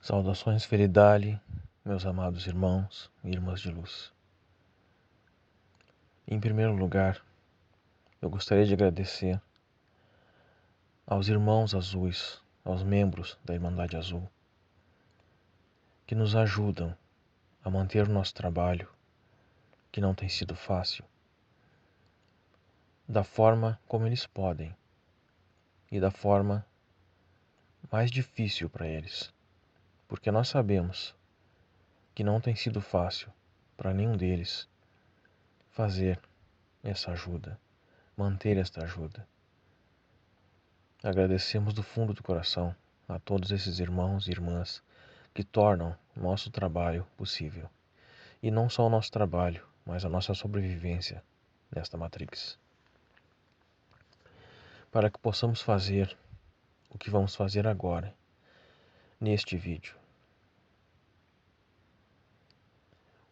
Saudações Feridali, meus amados irmãos e irmãs de luz. Em primeiro lugar, eu gostaria de agradecer aos irmãos azuis, aos membros da Irmandade Azul, que nos ajudam a manter o nosso trabalho, que não tem sido fácil, da forma como eles podem e da forma mais difícil para eles, porque nós sabemos que não tem sido fácil para nenhum deles fazer essa ajuda, manter esta ajuda. Agradecemos do fundo do coração a todos esses irmãos e irmãs que tornam nosso trabalho possível. E não só o nosso trabalho, mas a nossa sobrevivência nesta Matrix. Para que possamos fazer o que vamos fazer agora, neste vídeo.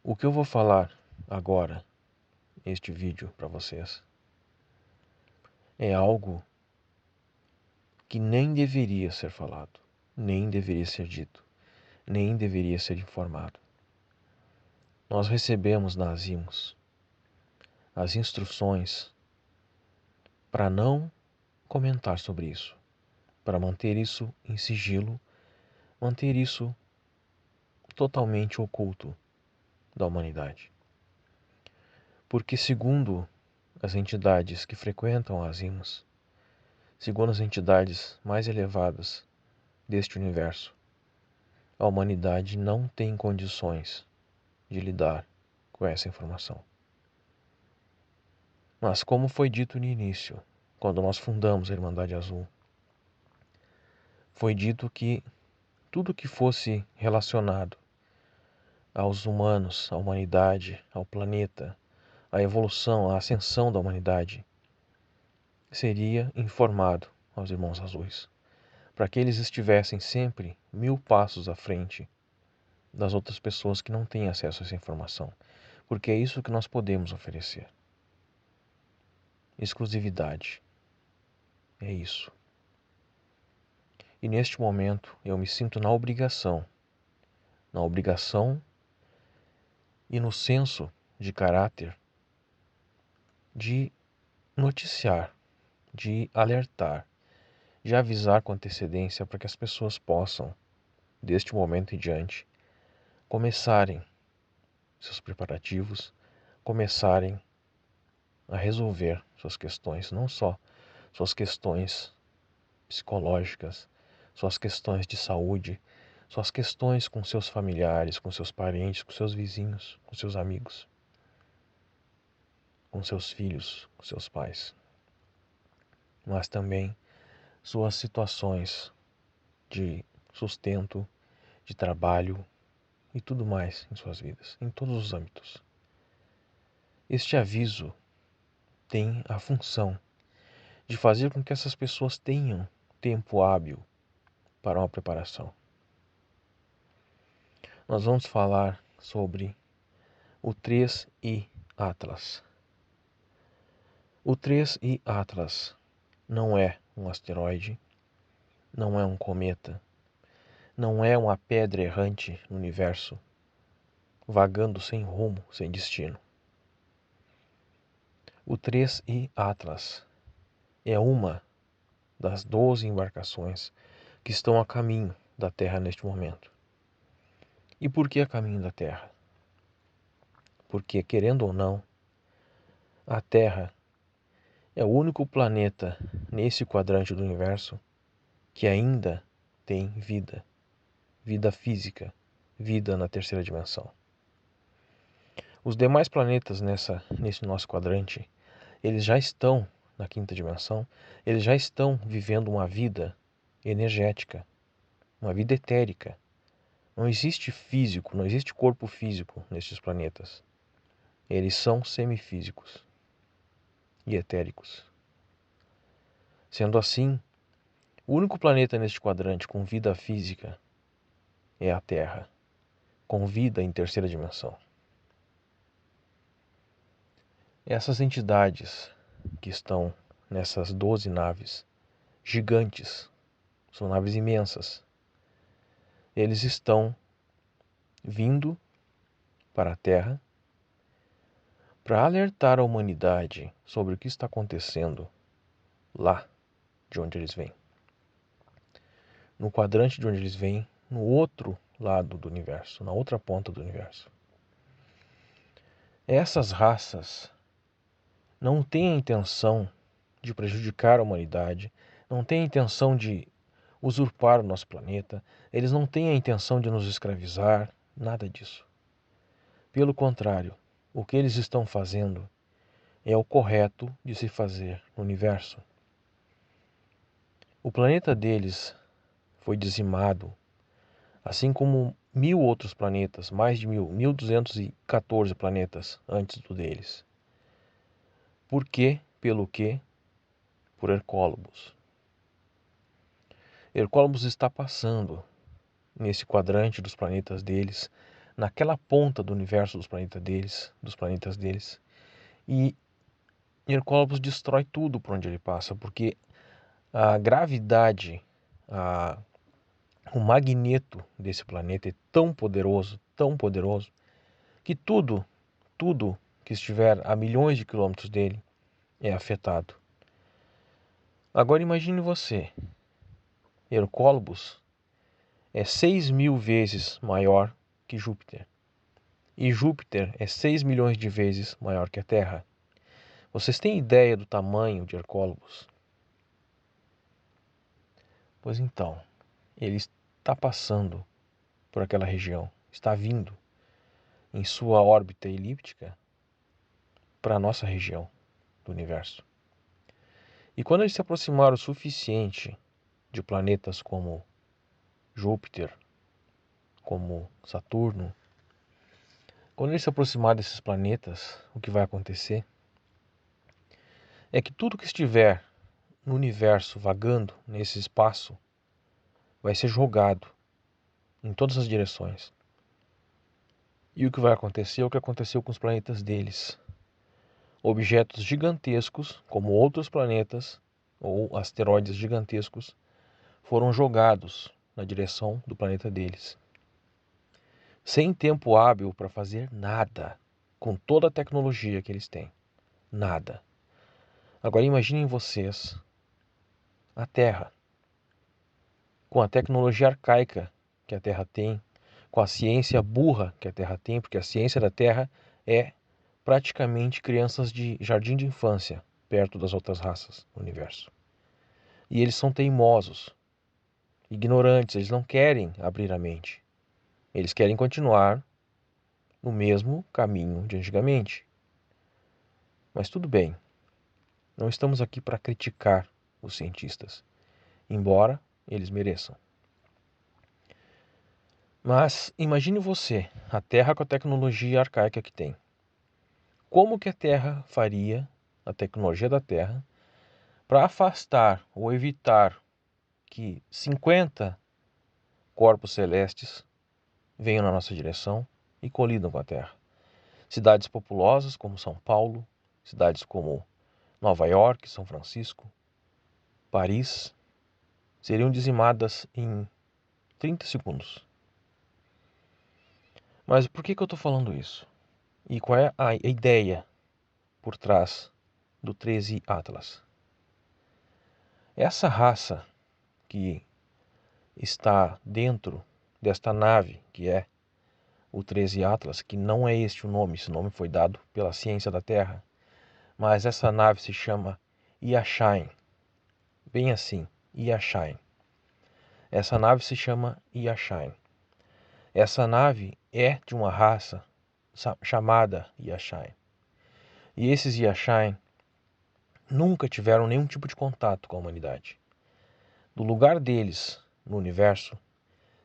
O que eu vou falar agora, neste vídeo para vocês, é algo que nem deveria ser falado, nem deveria ser dito, nem deveria ser informado. Nós recebemos nas IMOS as instruções para não comentar sobre isso, para manter isso em sigilo, manter isso totalmente oculto da humanidade. Porque segundo as entidades que frequentam as IMOS, segundo as entidades mais elevadas deste universo, a humanidade não tem condições de lidar com essa informação. Mas como foi dito no início, quando nós fundamos a Irmandade Azul, foi dito que tudo que fosse relacionado aos humanos, à humanidade, ao planeta, à evolução, à ascensão da humanidade, seria informado aos irmãos azuis, para que eles estivessem sempre 1000 passos à frente das outras pessoas que não têm acesso a essa informação, porque é isso que nós podemos oferecer. Exclusividade. É isso. E neste momento eu me sinto na obrigação e no senso de caráter de noticiar, de alertar, de avisar com antecedência para que as pessoas possam, deste momento em diante, começarem seus preparativos, começarem a resolver suas questões, não só suas questões psicológicas, suas questões de saúde, suas questões com seus familiares, com seus parentes, com seus vizinhos, com seus amigos, com seus filhos, com seus pais, mas também suas situações de sustento, de trabalho e tudo mais em suas vidas, em todos os âmbitos. Este aviso tem a função de fazer com que essas pessoas tenham tempo hábil para uma preparação. Nós vamos falar sobre o 3I Atlas. O 3I Atlas não é um asteroide, não é um cometa, não é uma pedra errante no universo, vagando sem rumo, sem destino. O 3I Atlas é uma das 12 embarcações que estão a caminho da Terra neste momento. E por que a caminho da Terra? Porque, querendo ou não, a Terra é o único planeta nesse quadrante do universo que ainda tem vida, vida física, vida na terceira dimensão. Os demais planetas nesse nosso quadrante, eles já estão na quinta dimensão, eles já estão vivendo uma vida energética, uma vida etérica. Não existe físico, não existe corpo físico nesses planetas. Eles são semifísicos e etéricos. Sendo assim, o único planeta neste quadrante com vida física é a Terra, com vida em terceira dimensão. Essas entidades que estão nessas 12 naves gigantes, são naves imensas, eles estão vindo para a Terra para alertar a humanidade sobre o que está acontecendo lá de onde eles vêm. No quadrante de onde eles vêm, no outro lado do universo, na outra ponta do universo. Essas raças não têm a intenção de prejudicar a humanidade, não têm a intenção de usurpar o nosso planeta, eles não têm a intenção de nos escravizar, nada disso. Pelo contrário, o que eles estão fazendo é o correto de se fazer no universo. O planeta deles foi dizimado, assim como 1000 outros planetas, mais de 1214 planetas antes do deles. Por quê? Pelo quê? Por Hercólobos. Hercólobos está passando nesse quadrante dos planetas deles, naquela ponta do universo dos planetas deles, e Hercólobos destrói tudo por onde ele passa, porque a gravidade, o magneto desse planeta é tão poderoso, que tudo que estiver a milhões de quilômetros dele é afetado. Agora imagine você, Hercólobos é 6.000 vezes maior que Júpiter. E Júpiter é 6 milhões de vezes maior que a Terra. Vocês têm ideia do tamanho de Hercólobos? Pois então, ele está passando por aquela região, está vindo em sua órbita elíptica para a nossa região do universo. E quando ele se aproximar o suficiente de planetas como Júpiter, como Saturno, quando ele se aproximar desses planetas, o que vai acontecer é que tudo que estiver no universo vagando nesse espaço vai ser jogado em todas as direções. E o que vai acontecer é o que aconteceu com os planetas deles. Objetos gigantescos, como outros planetas ou asteroides gigantescos, foram jogados na direção do planeta deles. Sem tempo hábil para fazer nada, com toda a tecnologia que eles têm. Nada. Agora imaginem vocês a Terra, com a tecnologia arcaica que a Terra tem, com a ciência burra que a Terra tem, porque a ciência da Terra é praticamente crianças de jardim de infância, perto das outras raças do universo. E eles são teimosos, ignorantes, eles não querem abrir a mente. Eles querem continuar no mesmo caminho de antigamente. Mas tudo bem, não estamos aqui para criticar os cientistas, embora eles mereçam. Mas imagine você, a Terra com a tecnologia arcaica que tem. Como que a Terra faria, a tecnologia da Terra, para afastar ou evitar que 50 corpos celestes venham na nossa direção e colidam com a Terra? Cidades populosas como São Paulo, cidades como Nova York, São Francisco, Paris, seriam dizimadas em 30 segundos. Mas por que eu estou falando isso? E qual é a ideia por trás do 13 Atlas? Essa raça que está dentro desta nave, que é o 13 Atlas, que não é este o nome, esse nome foi dado pela ciência da Terra, mas essa nave se chama Yashain, bem assim, Yashain. Essa nave se chama Yashain. Essa nave é de uma raça chamada Yashain. E esses Yashain nunca tiveram nenhum tipo de contato com a humanidade. Do lugar deles no universo,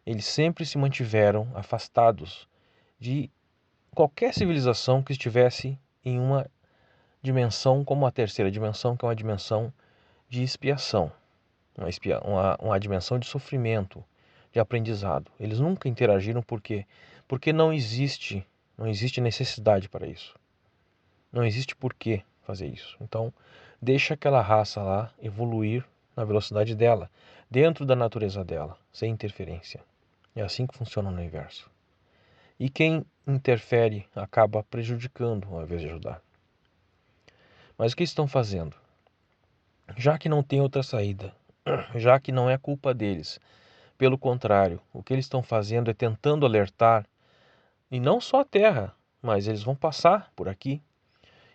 eles sempre se mantiveram afastados de qualquer civilização que estivesse em uma dimensão como a terceira dimensão, que é uma dimensão de expiação, uma dimensão de sofrimento, de aprendizado. Eles nunca interagiram porque não existe necessidade para isso. Não existe por que fazer isso. Então, deixa aquela raça lá evoluir na velocidade dela, dentro da natureza dela, sem interferência. É assim que funciona o universo. E quem interfere acaba prejudicando ao invés de ajudar. Mas o que estão fazendo? Já que não tem outra saída, já que não é culpa deles, pelo contrário, o que eles estão fazendo é tentando alertar, e não só a Terra, mas eles vão passar por aqui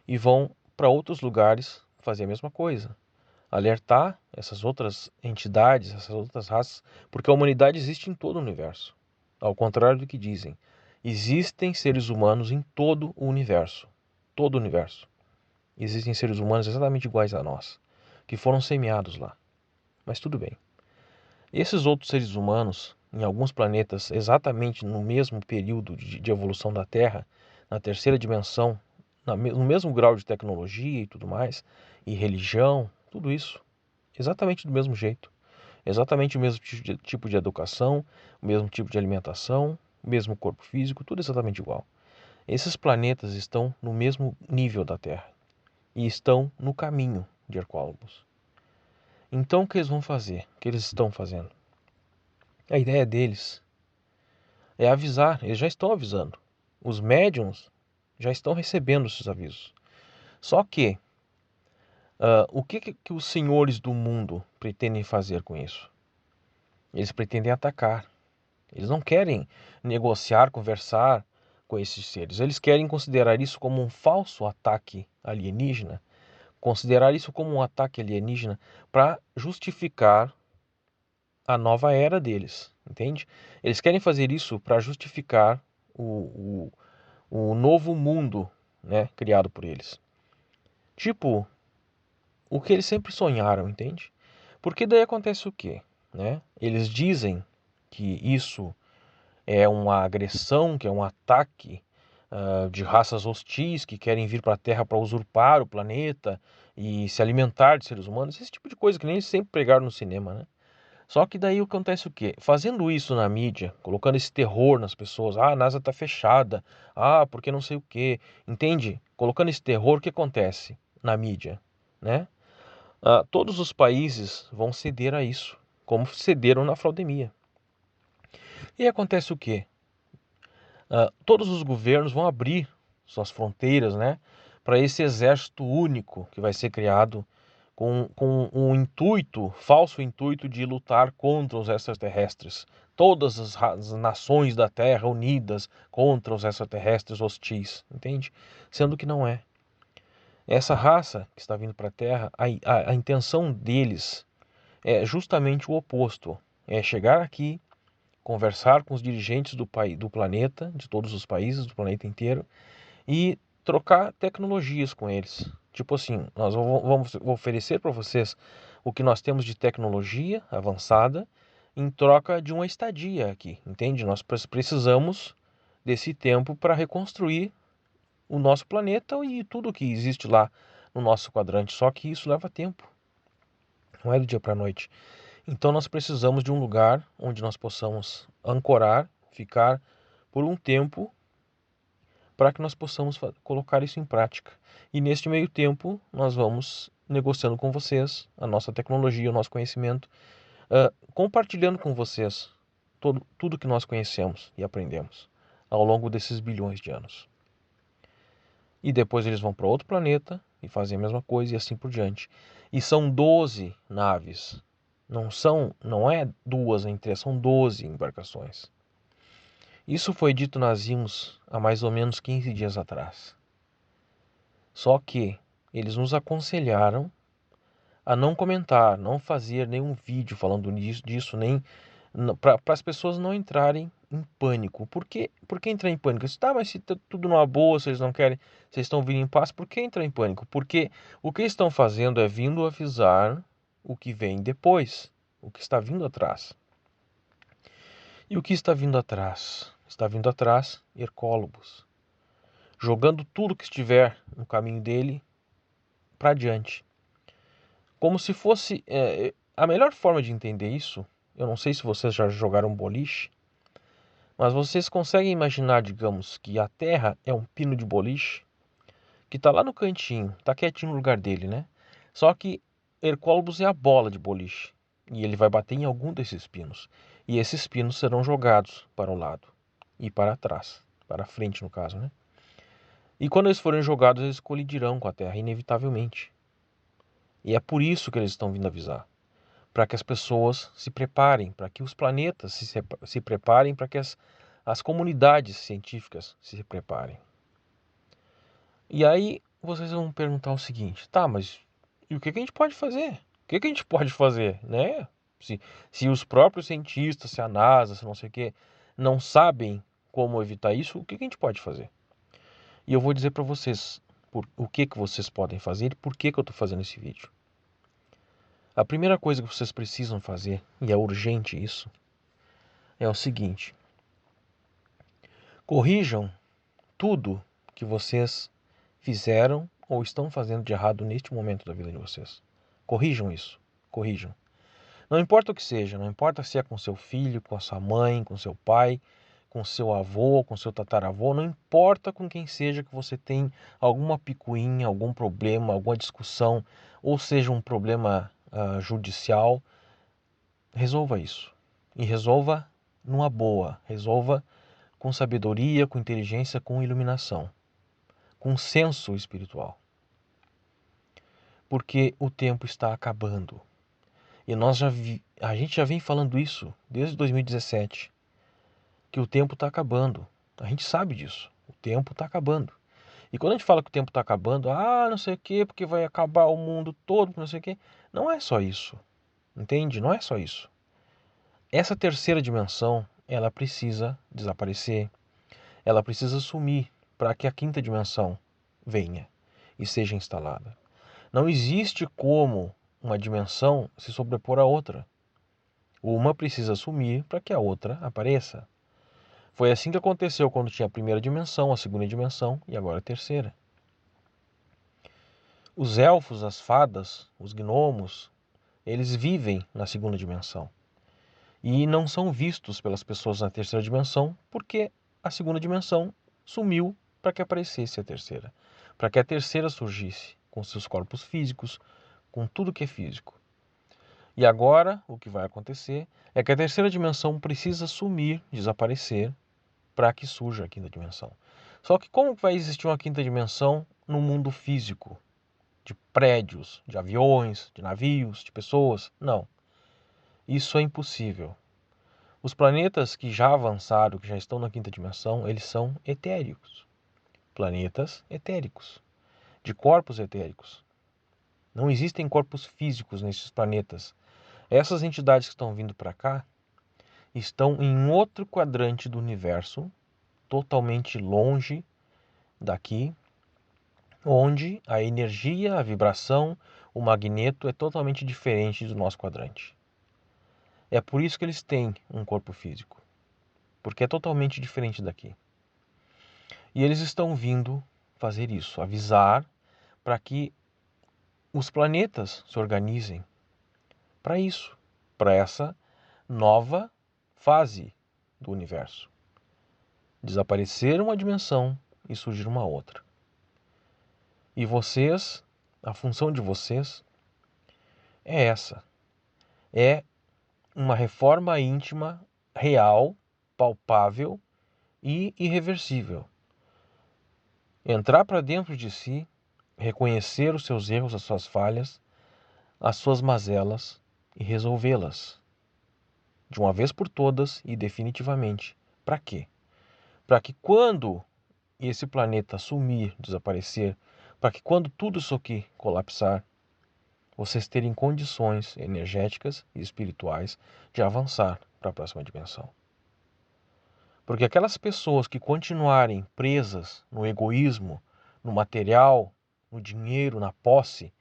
e vão para outros lugares fazer a mesma coisa. Alertar essas outras entidades, essas outras raças, porque a humanidade existe em todo o universo. Ao contrário do que dizem, existem seres humanos em todo o universo. Todo o universo. Existem seres humanos exatamente iguais a nós, que foram semeados lá. Mas tudo bem. Esses outros seres humanos, em alguns planetas, exatamente no mesmo período de evolução da Terra, na terceira dimensão, no mesmo grau de tecnologia e tudo mais, e religião, tudo isso, exatamente do mesmo jeito. Exatamente o mesmo tipo de educação, o mesmo tipo de alimentação, o mesmo corpo físico, tudo exatamente igual. Esses planetas estão no mesmo nível da Terra e estão no caminho de Hercólogos. Então o que eles vão fazer? O que eles estão fazendo? A ideia deles é avisar, eles já estão avisando. Os médiums já estão recebendo esses avisos. Só que, o que os senhores do mundo pretendem fazer com isso? Eles pretendem atacar. Eles não querem negociar, conversar com esses seres. Eles querem considerar isso como um falso ataque alienígena, considerar isso como um ataque alienígena para justificar a nova era deles, entende? Eles querem fazer isso para justificar o novo mundo, né, criado por eles. Tipo, o que eles sempre sonharam, entende? Porque daí acontece o quê? Né? Eles dizem que isso é uma agressão, que é um ataque de raças hostis que querem vir para a Terra para usurpar o planeta e se alimentar de seres humanos, esse tipo de coisa que nem eles sempre pregaram no cinema, né? Só que daí acontece o quê? Fazendo isso na mídia, colocando esse terror nas pessoas, a NASA está fechada, porque não sei o quê, entende? Colocando esse terror, o que acontece na mídia, né? Todos os países vão ceder a isso, como cederam na fraudemia. E acontece o quê? Todos os governos vão abrir suas fronteiras, né, para esse exército único que vai ser criado com um intuito, falso intuito de lutar contra os extraterrestres. Todas as nações da Terra unidas contra os extraterrestres hostis, entende? Sendo que não é. Essa raça que está vindo para a Terra, a intenção deles é justamente o oposto. É chegar aqui, conversar com os dirigentes do planeta, de todos os países do planeta inteiro, e trocar tecnologias com eles. Tipo assim, nós vamos oferecer para vocês o que nós temos de tecnologia avançada em troca de uma estadia aqui, entende? Nós precisamos desse tempo para reconstruir o nosso planeta e tudo que existe lá no nosso quadrante, só que isso leva tempo, não é do dia para a noite. Então nós precisamos de um lugar onde nós possamos ancorar, ficar por um tempo para que nós possamos colocar isso em prática. E neste meio tempo nós vamos negociando com vocês a nossa tecnologia, o nosso conhecimento, compartilhando com vocês tudo que nós conhecemos e aprendemos ao longo desses bilhões de anos. E depois eles vão para outro planeta e fazem a mesma coisa e assim por diante. E são 12 naves. Não é duas nem três, são 12 embarcações. Isso foi dito nas IMOS há mais ou menos 15 dias atrás. Só que eles nos aconselharam a não comentar, não fazer nenhum vídeo falando disso, nem para as pessoas não entrarem em pânico. Por que entrar em pânico? Mas se tá tudo numa boa, se eles não querem, se eles estão vindo em paz, por que entrar em pânico? Porque o que estão fazendo é vindo avisar o que vem depois, o que está vindo atrás. E o que está vindo atrás? Está vindo atrás Hercólogos, jogando tudo que estiver no caminho dele para adiante. Como se fosse a melhor forma de entender isso. Eu não sei se vocês já jogaram boliche, mas vocês conseguem imaginar, digamos, que a Terra é um pino de boliche que está lá no cantinho, está quietinho no lugar dele, né? Só que Hercólogos é a bola de boliche. e ele vai bater em algum desses pinos. E esses pinos serão jogados para o lado e para trás, para frente no caso, né? E quando eles forem jogados, eles colidirão com a Terra, inevitavelmente. E é por isso que eles estão vindo avisar. Para que as pessoas se preparem, para que os planetas se preparem, para que as comunidades científicas se preparem. E aí vocês vão perguntar o seguinte, tá, mas e o que a gente pode fazer? O que a gente pode fazer, né? Se os próprios cientistas, se a NASA, se não sei o que, não sabem como evitar isso, o que a gente pode fazer? E eu vou dizer para vocês o que vocês podem fazer e por que eu estou fazendo esse vídeo. A primeira coisa que vocês precisam fazer, e é urgente isso, é o seguinte: corrijam tudo que vocês fizeram ou estão fazendo de errado neste momento da vida de vocês. Corrijam isso, corrijam. Não importa o que seja, não importa se é com seu filho, com a sua mãe, com seu pai, com seu avô, com seu tataravô, não importa com quem seja que você tem alguma picuinha, algum problema, alguma discussão, ou seja um problema judicial, resolva isso. E resolva numa boa, resolva com sabedoria, com inteligência, com iluminação, com senso espiritual. Porque o tempo está acabando. E a gente já vem falando isso desde 2017, que o tempo está acabando. A gente sabe disso. O tempo está acabando. E quando a gente fala que o tempo está acabando, não sei o quê, porque vai acabar o mundo todo, não sei o quê. Não é só isso. Entende? Não é só isso. Essa terceira dimensão, ela precisa desaparecer. Ela precisa sumir para que a quinta dimensão venha e seja instalada. Não existe como uma dimensão se sobrepor à outra. Uma precisa sumir para que a outra apareça. Foi assim que aconteceu quando tinha a primeira dimensão, a segunda dimensão e agora a terceira. Os elfos, as fadas, os gnomos, eles vivem na segunda dimensão. E não são vistos pelas pessoas na terceira dimensão porque a segunda dimensão sumiu para que aparecesse a terceira. Para que a terceira surgisse com seus corpos físicos, com tudo que é físico. E agora o que vai acontecer é que a terceira dimensão precisa sumir, desaparecer, para que surja a quinta dimensão. Só que como vai existir uma quinta dimensão no mundo físico? De prédios, de aviões, de navios, de pessoas? Não. Isso é impossível. Os planetas que já avançaram, que já estão na quinta dimensão, eles são etéricos. Planetas etéricos, de corpos etéricos. Não existem corpos físicos nesses planetas. Essas entidades que estão vindo para cá estão em outro quadrante do universo, totalmente longe daqui, onde a energia, a vibração, o magneto é totalmente diferente do nosso quadrante. É por isso que eles têm um corpo físico, porque é totalmente diferente daqui. E eles estão vindo fazer isso, avisar para que os planetas se organizem para isso, para essa nova fase do universo. Desaparecer uma dimensão e surgir uma outra. E vocês, a função de vocês é essa. É uma reforma íntima, real, palpável e irreversível. Entrar para dentro de si, reconhecer os seus erros, as suas falhas, as suas mazelas e resolvê-las. De uma vez por todas e definitivamente. Para quê? Para que quando esse planeta sumir, desaparecer, para que quando tudo isso aqui colapsar, vocês terem condições energéticas e espirituais de avançar para a próxima dimensão. Porque aquelas pessoas que continuarem presas no egoísmo, no material, no dinheiro, na posse,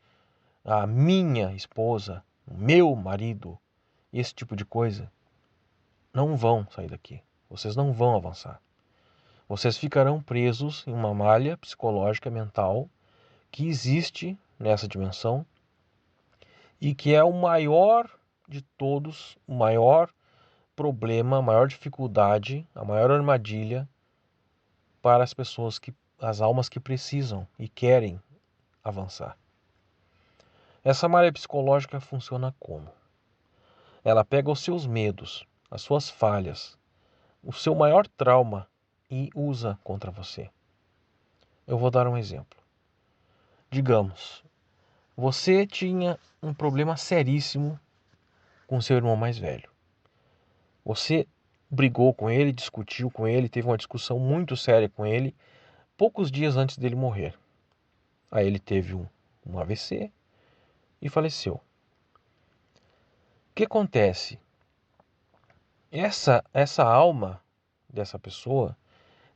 a minha esposa, o meu marido, esse tipo de coisa, não vão sair daqui. Vocês não vão avançar. Vocês ficarão presos em uma malha psicológica mental que existe nessa dimensão e que é o maior de todos, o maior problema, a maior dificuldade, a maior armadilha para as pessoas as almas que precisam e querem avançar. Essa malha psicológica funciona como? Ela pega os seus medos, as suas falhas, o seu maior trauma e usa contra você. Eu vou dar um exemplo. Digamos, você tinha um problema seríssimo com seu irmão mais velho. Você brigou com ele, discutiu com ele, teve uma discussão muito séria com ele, poucos dias antes dele morrer. Aí ele teve um AVC e faleceu. O que acontece? Essa alma dessa pessoa,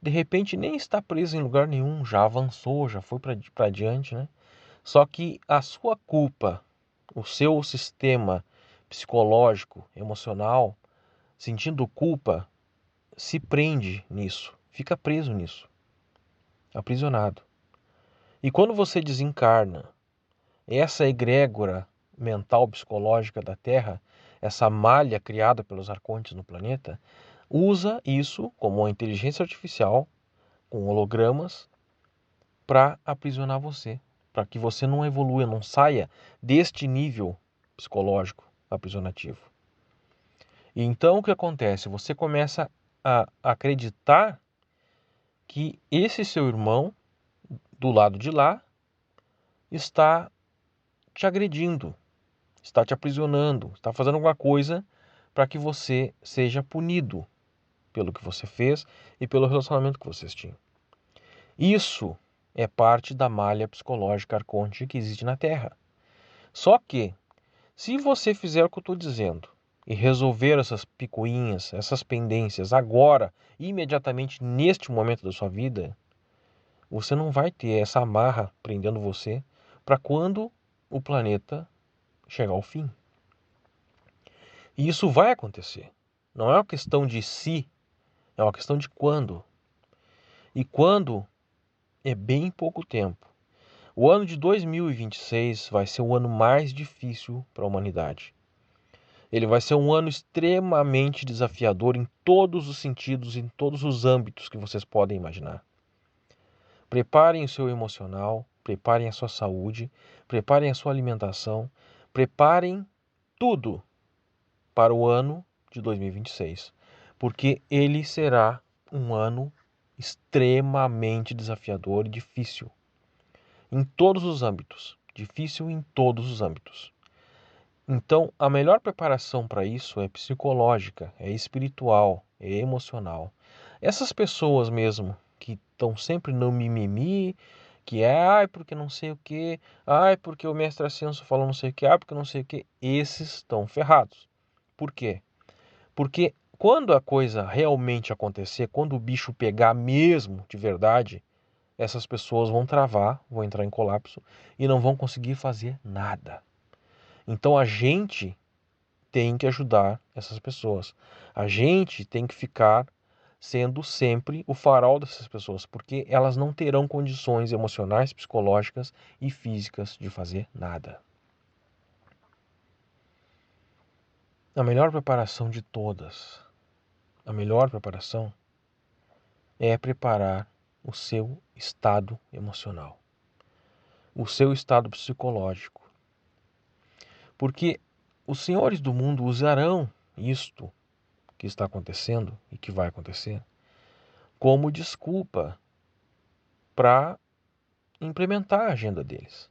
de repente nem está presa em lugar nenhum, já avançou, já foi para adiante, né? Só que a sua culpa, o seu sistema psicológico, emocional, sentindo culpa, se prende nisso, fica preso nisso, aprisionado. E quando você desencarna, essa egrégora mental psicológica da Terra, essa malha criada pelos arcontes no planeta, usa isso como uma inteligência artificial com hologramas para aprisionar você, para que você não evolua, não saia deste nível psicológico aprisionativo. E então o que acontece? Você começa a acreditar que esse seu irmão do lado de lá está te agredindo, está te aprisionando, está fazendo alguma coisa para que você seja punido pelo que você fez e pelo relacionamento que vocês tinham. Isso é parte da malha psicológica arconte que existe na Terra. Só que, se você fizer o que eu estou dizendo e resolver essas picuinhas, essas pendências agora, imediatamente neste momento da sua vida, você não vai ter essa amarra prendendo você para quando o planeta chegar ao fim. E isso vai acontecer. Não é uma questão de se, é uma questão de quando. E quando é bem pouco tempo. O ano de 2026 vai ser o ano mais difícil para a humanidade. Ele vai ser um ano extremamente desafiador em todos os sentidos, em todos os âmbitos que vocês podem imaginar. Preparem o seu emocional, preparem a sua saúde, preparem a sua alimentação, preparem tudo para o ano de 2026, porque ele será um ano extremamente desafiador e difícil em todos os âmbitos, difícil em todos os âmbitos. Então, a melhor preparação para isso é psicológica, é espiritual, é emocional. Essas pessoas mesmo que estão sempre no mimimi, que é, ai, porque não sei o que, ai, porque o mestre Ascenso falou não sei o que, ai, porque não sei o que, esses estão ferrados. Por quê? Porque quando a coisa realmente acontecer, quando o bicho pegar mesmo, de verdade, essas pessoas vão travar, vão entrar em colapso e não vão conseguir fazer nada. Então a gente tem que ajudar essas pessoas. A gente tem que ficar sendo sempre o farol dessas pessoas, porque elas não terão condições emocionais, psicológicas e físicas de fazer nada. A melhor preparação de todas, a melhor preparação é preparar o seu estado emocional, o seu estado psicológico. Porque os senhores do mundo usarão isto que está acontecendo e que vai acontecer como desculpa para implementar a agenda deles.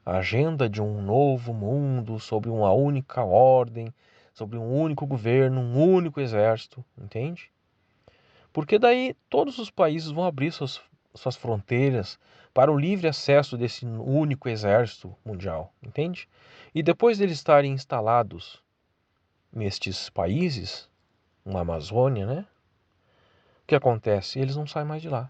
A agenda de um novo mundo, sobre uma única ordem, sobre um único governo, um único exército, entende? Porque daí todos os países vão abrir suas fronteiras para o livre acesso desse único exército mundial, entende? E depois deles estarem instalados nestes países, na Amazônia, né? O que acontece? Eles não saem mais de lá.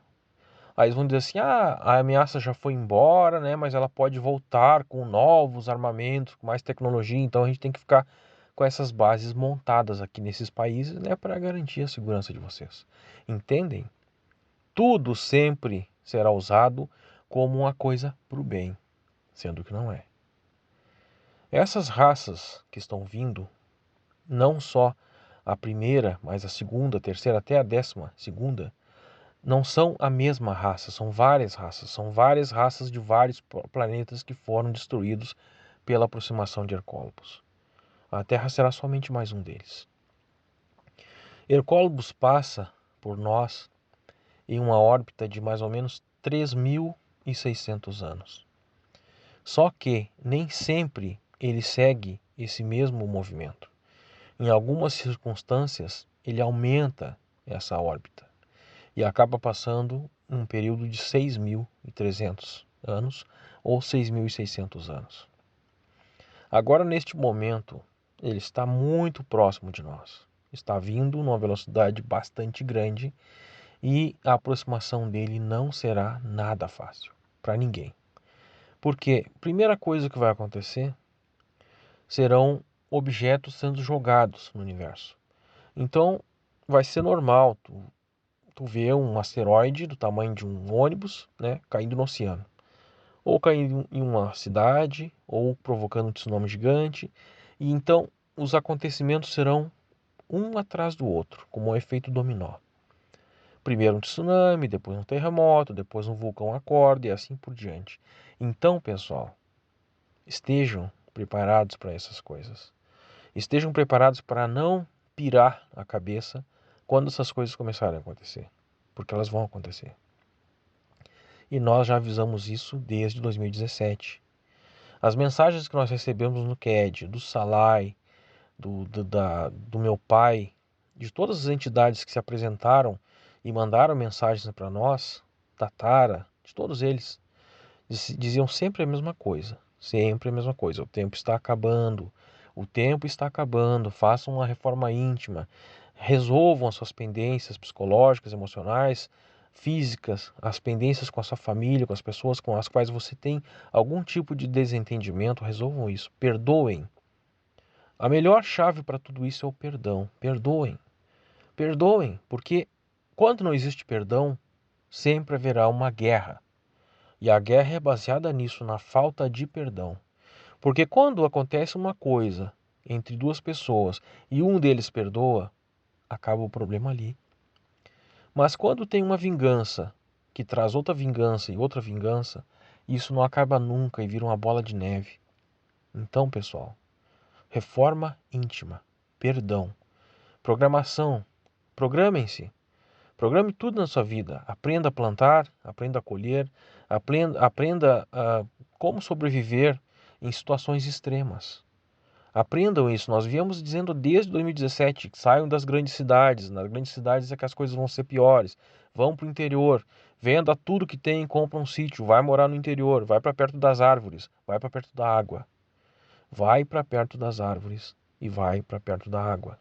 Aí eles vão dizer assim, a ameaça já foi embora, né? Mas ela pode voltar com novos armamentos, com mais tecnologia, então a gente tem que ficar com essas bases montadas aqui nesses países, né? Para garantir a segurança de vocês. Entendem? Tudo sempre será usado como uma coisa para o bem, sendo que não é. Essas raças que estão vindo, não só a primeira, mas a segunda, a terceira, até a 12ª, não são a mesma raça, são várias raças de vários planetas que foram destruídos pela aproximação de Hercólapos. A Terra será somente mais um deles. Hercólobos passa por nós em uma órbita de mais ou menos 3.600 anos. Só que nem sempre ele segue esse mesmo movimento. Em algumas circunstâncias, ele aumenta essa órbita e acaba passando um período de 6.300 anos ou 6.600 anos. Agora, neste momento, ele está muito próximo de nós. Está vindo numa velocidade bastante grande e a aproximação dele não será nada fácil para ninguém. Porque a primeira coisa que vai acontecer serão objetos sendo jogados no universo. Então, vai ser normal tu ver um asteroide do tamanho de um ônibus, né, caindo no oceano. Ou caindo em uma cidade, ou provocando um tsunami gigante. E então, os acontecimentos serão um atrás do outro, como um efeito dominó. Primeiro um tsunami, depois um terremoto, depois um vulcão acorda e assim por diante. Então, pessoal, estejam preparados para essas coisas. Estejam preparados para não pirar a cabeça quando essas coisas começarem a acontecer, porque elas vão acontecer. E nós já avisamos isso desde 2017. As mensagens que nós recebemos no CAD, do Salai, do meu pai, de todas as entidades que se apresentaram e mandaram mensagens para nós, da Tara, de todos eles, diziam sempre a mesma coisa. Sempre a mesma coisa. O tempo está acabando. O tempo está acabando. Façam uma reforma íntima. Resolvam as suas pendências psicológicas, emocionais, físicas, as pendências com a sua família, com as pessoas com as quais você tem algum tipo de desentendimento. Resolvam isso. Perdoem. A melhor chave para tudo isso é o perdão. Perdoem. Perdoem, porque quando não existe perdão, sempre haverá uma guerra. E a guerra é baseada nisso, na falta de perdão. Porque quando acontece uma coisa entre duas pessoas e um deles perdoa, acaba o problema ali. Mas quando tem uma vingança que traz outra vingança e outra vingança, isso não acaba nunca e vira uma bola de neve. Então, pessoal, reforma íntima, perdão, programação, programem-se. Programe tudo na sua vida. Aprenda a plantar, aprenda a colher, aprenda como sobreviver em situações extremas. Aprendam isso. Nós viemos dizendo desde 2017 que saiam das grandes cidades. Nas grandes cidades é que as coisas vão ser piores. Vão para o interior. Venda tudo que tem e compra um sítio. Vai morar no interior. Vai para perto das árvores. Vai para perto da água. Vai para perto das árvores e vai para perto da água.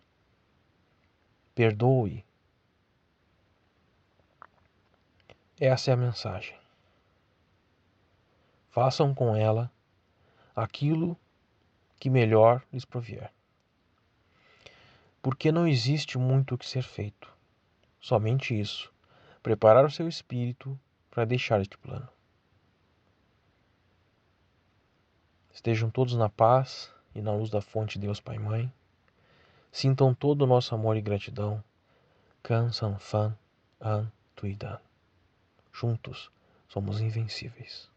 Perdoe. Essa é a mensagem. Façam com ela aquilo que melhor lhes provier. Porque não existe muito o que ser feito. Somente isso. Preparar o seu espírito para deixar este plano. Estejam todos na paz e na luz da fonte Deus Pai e Mãe. Sintam todo o nosso amor e gratidão. Kan San Fan An Tuidan. Juntos somos invencíveis.